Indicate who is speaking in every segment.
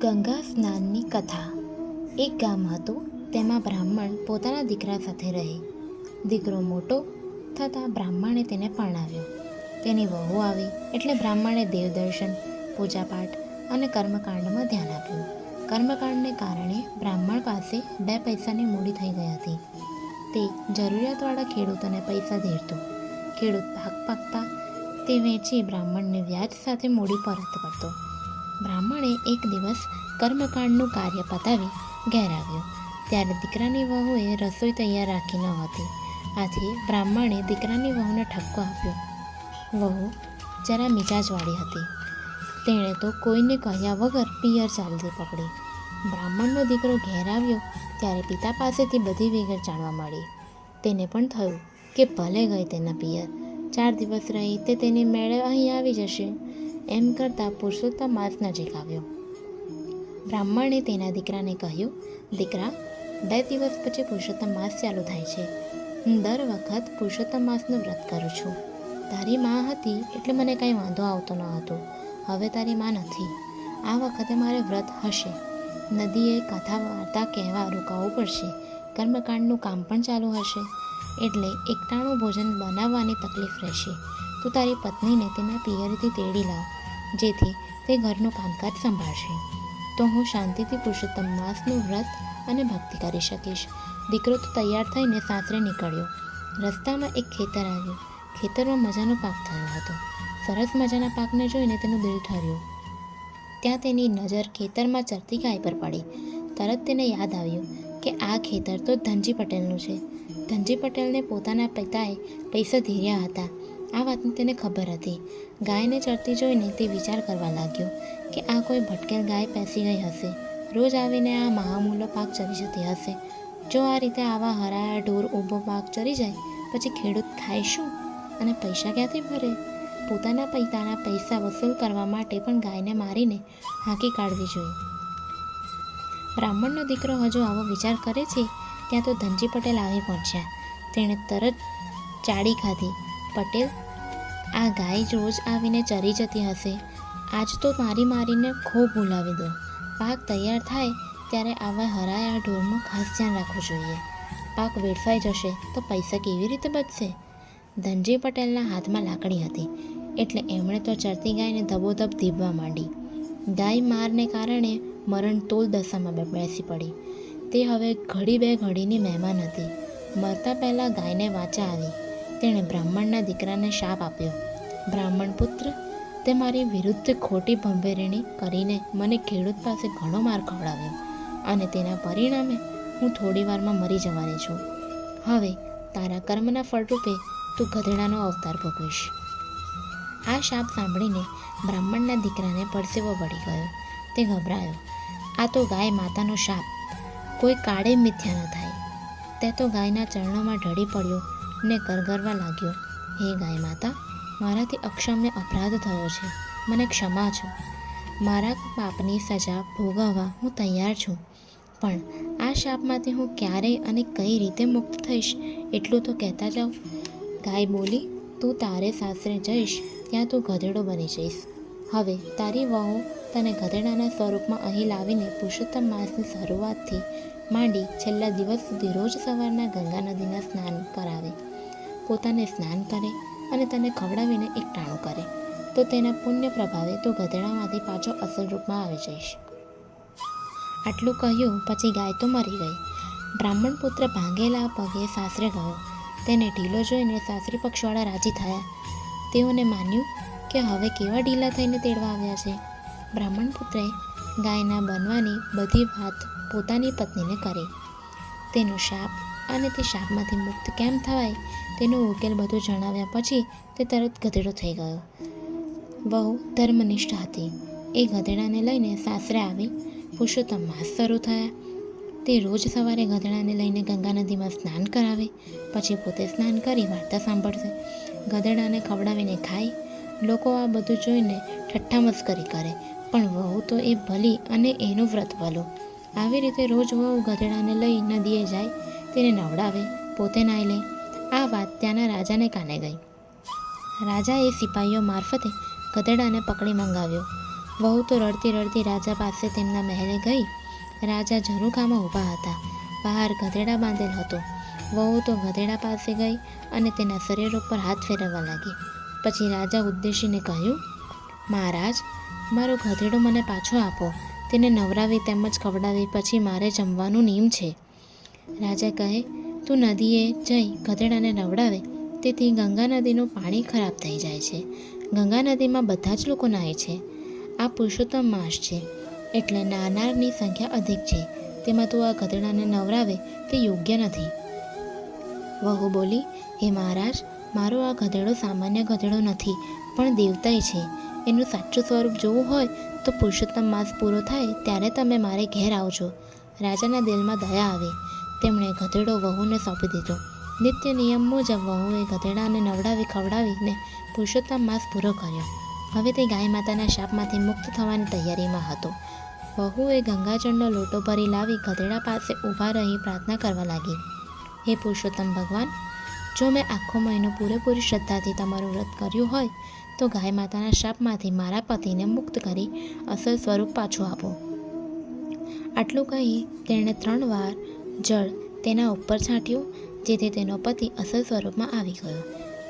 Speaker 1: ગંગા સ્નાનની કથા. એક ગામ હતું. તેમાં બ્રાહ્મણ પોતાના દીકરા સાથે રહે. દીકરો મોટો થતાં બ્રાહ્મણે તેને પરણાવ્યો. તેની વહુ આવી એટલે બ્રાહ્મણે દેવદર્શન, પૂજાપાઠ અને કર્મકાંડમાં ધ્યાન આપ્યું. કર્મકાંડને કારણે બ્રાહ્મણ પાસે 2 પૈસાની મૂડી થઈ ગઈ હતી. તે જરૂરિયાતવાળા ખેડૂતોને પૈસા ધેરતો. ખેડૂત પાક પાકતા તે વેચી બ્રાહ્મણને વ્યાજ સાથે મૂડી પરત કરતો. બ્રાહ્મણે એક દિવસ કર્મકાંડનું કાર્ય પતાવી ઘેર આવ્યો ત્યારે દીકરાની વહુએ રસોઈ તૈયાર રાખી ન હતી. આથી બ્રાહ્મણે દીકરાની વહુને ઠપકો આપ્યો. વહુ જરા મિજાજવાળી હતી. તેણે તો કોઈને કહ્યા વગર પિયર ચાલતી પકડી. બ્રાહ્મણનો દીકરો ઘેર આવ્યો ત્યારે પિતા પાસેથી બધી વિગત જાણવા મળી. તેને પણ થયું કે ભલે ગઈ તેના પિયર, 4 દિવસ રહી તે તેની મેળે અહીં આવી જશે. એમ કરતાં પુરુષોત્તમ માસ નજીક આવ્યો. બ્રાહ્મણે તેના દીકરાને કહ્યું, દીકરા, 2 દિવસ પછી પુરુષોત્તમ માસ ચાલુ થાય છે. હું દર વખત પુરુષોત્તમ માસનું વ્રત કરું છું. તારી માં હતી એટલે મને કાંઈ વાંધો આવતો ન હતો. હવે તારી માં નથી. આ વખતે મારે વ્રત હશે. નદીએ કથા વાર્તા કહેવા રોકાવું પડશે. કર્મકાંડનું કામ પણ ચાલુ હશે એટલે એકટાણું ભોજન બનાવવાની તકલીફ રહેશે. તું તારી પત્નીને તેના પિયરથી તેડી લાવ, જેથી તે ઘરનું કામકાજ સંભાળશે. તો હું શાંતિથી પુરુષોત્તમ માસનું વ્રત અને ભક્તિ કરી શકીશ. દીકરો તો તૈયાર થઈને સાસરે નીકળ્યો. રસ્તામાં એક ખેતર આવ્યું. ખેતરમાં મજાનો પાક થયો હતો. સરસ મજાના પાકને જોઈને તેનું દિલ ઠર્યું. ત્યાં તેની નજર ખેતરમાં ચરતી ગાય પર પડી. તરત તેને યાદ આવ્યું કે આ ખેતર તો ધનજી પટેલનું છે. ધનજી પટેલને પોતાના પિતાએ પૈસા ધીર્યા હતા. આ વાતની તેને ખબર હતી. ગાયને ચરતી જોઈને તે વિચાર કરવા લાગ્યો કે આ કોઈ ભટકેલ ગાય પેસી ગઈ હશે. રોજ આવીને આ મહામૂલો પાક ચરી જતી હશે. જો આ રીતે આવા હરાયા ઢોર ઊભો પાક ચરી જાય પછી ખેડૂત ખાય શું અને પૈસા ક્યાંથી ભરે? પોતાના પિતાના પૈસા વસૂલ કરવા માટે પણ ગાયને મારીને હાંકી કાઢવી જોઈએ. બ્રાહ્મણનો દીકરો હજુ આવો વિચાર કરે છે ત્યાં તો ધનજી પટેલ આવી પહોંચ્યા. તેણે તરત ચાડી ખાધી. પટેલ, આ ગાય રોજ આવીને ચરી જતી હશે. આજ તો મારીને ખૂબ ભૂલાવી દો. પાક તૈયાર થાય ત્યારે આવા હરાયા ઢોરનું ખાસ ધ્યાન રાખવું જોઈએ. પાક વેડફાઈ જશે તો પૈસા કેવી રીતે બચશે? ધનજી પટેલના હાથમાં લાકડી હતી એટલે એમણે તો ચરતી ગાયને ધબોધબ ધીબવા માંડી. ગાય મારને કારણે મરણતોલ દશામાં બેસી પડી. તે હવે ઘડી બે ઘડીની મહેમાન હતી. મરતા પહેલાં ગાયને વાચા આવી. તેણે બ્રાહ્મણના દીકરાને શાપ આપ્યો, બ્રાહ્મણ પુત્ર, તે મારી વિરુદ્ધ ખોટી ભંભેરણી કરીને મને ખેડૂત પાસે ઘણો માર ખવડાવ્યો અને તેના પરિણામે હું થોડી વારમાં મરી જવાની છું. હવે તારા કર્મના ફળરૂપે તું ગધેડાનો અવતાર ભોગવીશ. આ શાપ સાંભળીને બ્રાહ્મણના દીકરાને પરસેવો વળી ગયો. તે ગભરાયો. આ તો ગાય માતાનો શાપ, કોઈ કાળે મિથ્યા ન થાય. તે તો ગાયના ચરણોમાં ઢળી પડ્યો ને કરગરવા લાગ્યો, હે ગાય માતા, મારાથી અક્ષમ્ય અપરાધ થયો છે. મને ક્ષમા છો. મારા પાપની સજા ભોગવવા હું તૈયાર છું. પણ આ શાપમાંથી હું ક્યારે અને કઈ રીતે મુક્ત થઈશ એટલું તો કહેતા જાઓ. ગાય બોલી, તું તારે સાસરે જઈશ ત્યાં તું ગધેડો બની જઈશ. હવે તારી વહુ તને ગધેડાના સ્વરૂપમાં અહીં લાવીને પુરુષોત્તમ માસની શરૂઆતથી માંડી છેલ્લા દિવસ સુધી રોજ સવારના ગંગા નદીના સ્નાન કરાવે. પોતાને સ્નાન કરે અને તને ખવડાવીને એકટાણું કરે તો તેના પુણ્ય પ્રભાવે તું ગધેડામાંથી પાછો અસલ રૂપમાં આવી જઈશ. આટલું કહ્યું પછી ગાય તો મરી ગઈ. બ્રાહ્મણ પુત્ર ભાંગેલા પગે સાસરે ગયો. તેને ઢીલો જોઈને સાસરી પક્ષવાળા રાજી થયા. તેઓને માન્યું કે હવે કેવા ઢીલા થઈને તેડવા આવ્યા છે. બ્રાહ્મણ પુત્રએ ગાયના બનવાની બધી વાત પોતાની પત્નીને કરી. તેનો શાપ અને તે શાપમાંથી મુક્ત કેમ થવાય તેનો ઉકેલ બધું જણાવ્યા પછી તે તરત ગધેડો થઈ ગયો. વહુ ધર્મનિષ્ઠ હતી. એ ગધેડાને લઈને સાસરે આવી. પુરુષોત્તમ માસ શરૂ થયા. તે રોજ સવારે ગધેડાને લઈને ગંગા નદીમાં સ્નાન કરાવે, પછી પોતે સ્નાન કરી વાર્તા સાંભળશે. ગધેડાને ખવડાવીને ખાય. લોકો આ બધું જોઈને ઠઠ્ઠા મસ્કરી કરે, પણ વહુ તો એ ભલી અને એનું વ્રત ભલું. આવી રીતે રોજ વહુ ગધેડાને લઈ નદીએ જાય, તેને નવડાવે, પોતે નાહી લે. આ વાત ત્યાંના રાજાને કાને ગઈ. રાજાએ સિપાહીઓ મારફતે ગધેડાને પકડી મંગાવ્યો. વહુ તો રડતી રડતી રાજા પાસે તેમના મહેલે ગઈ. રાજા ઝરૂખામાં ઊભા હતા. બહાર ગધેડા બાંધેલ હતો. વહુ તો ગધેડા પાસે ગઈ અને તેના શરીર ઉપર હાથ ફેરવવા લાગી. પછી રાજા ઉદ્દેશીને કહ્યું, મહારાજ, મારો ગધેડો મને પાછો આપો. તેને નવરાવી તેમજ ખવડાવી પછી મારે જમવાનું નિયમ છે. રાજા કહે, તું નદીએ જઈ ગધેડાને નવડાવે તેથી ગંગા નદીનું પાણી ખરાબ થઈ જાય છે. ગંગા નદીમાં બધા જ લોકો નહાય છે. આ પુરુષોત્તમ માસ છે એટલે નાનારની સંખ્યા અધિક છે. તેમાં તું આ ગધેડાને નવરાવે તે યોગ્ય નથી. વહુ બોલી, હે મહારાજ, મારો આ ગધેડો સામાન્ય ગધેડો નથી પણ દેવતાય છે. એનું સાચું સ્વરૂપ જોવું હોય તો પુરુષોત્તમ માસ પૂરો થાય ત્યારે તમે મારે ઘેર આવજો. રાજાના દિલમાં દયા આવી. તેમણે ગધેડો વહુને સોંપી દીધો. નિત્ય નિયમ મુજબ વહુએ ગધેડાને નવડાવી ખવડાવીને પુરુષોત્તમ માસ પૂરો કર્યો. હવે તે ગાય માતાના શાપમાંથી મુક્ત થવાની તૈયારીમાં હતો. વહુએ ગંગાજળનો લોટો ભરી લાવી ગધેડા પાસે ઊભા રહી પ્રાર્થના કરવા લાગી. હે પુરુષોત્તમ ભગવાન, જો મેં આખો મહિનો પૂરેપૂરી શ્રદ્ધાથી તમારું વ્રત કર્યું હોય તો ગાય માતાના શાપમાંથી મારા પતિને મુક્ત કરી અસલ સ્વરૂપ પાછું આપો. આટલું કહી તેણે 3 વાર જળ તેના ઉપર છાંટ્યું, જેથી તેનો પતિ અસલ સ્વરૂપમાં આવી ગયો.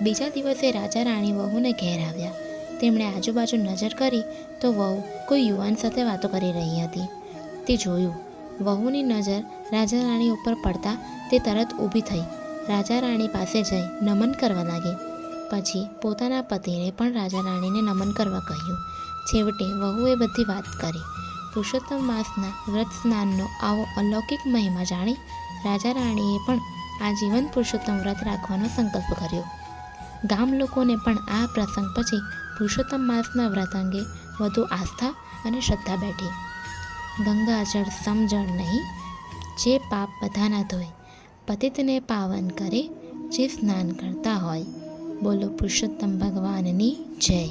Speaker 1: બીજા દિવસે રાજા રાણી વહુને ઘેર આવ્યા. તેમણે આજુબાજુ નજર કરી તો વહુ કોઈ યુવાન સાથે વાતો કરી રહી હતી. તે જોયું. વહુની નજર રાજા રાણી ઉપર પડતા તે તરત ઊભી થઈ રાજા રાણી પાસે જઈ નમન કરવા લાગી. પછી પોતાના પતિને પણ રાજા રાણીને નમન કરવા કહ્યું. છેવટે વહુએ બધી વાત કરી. પુરુષોત્તમ માસના વ્રત સ્નાનનો આવો અલૌકિક મહિમા જાણી રાજા રાણીએ પણ આજીવન પુરુષોત્તમ વ્રત રાખવાનો સંકલ્પ કર્યો. ગામ લોકોને પણ આ પ્રસંગ પછી પુરુષોત્તમ માસના વ્રત અંગે વધુ આસ્થા અને શ્રદ્ધા બેઠી. ગંગાજળ સમજળ નહીં, જે પાપ બધાના ધોય, પતિતને પાવન કરે જે સ્નાન કરતા હોય. બોલો પુરુષોત્તમ ભગવાનની જય.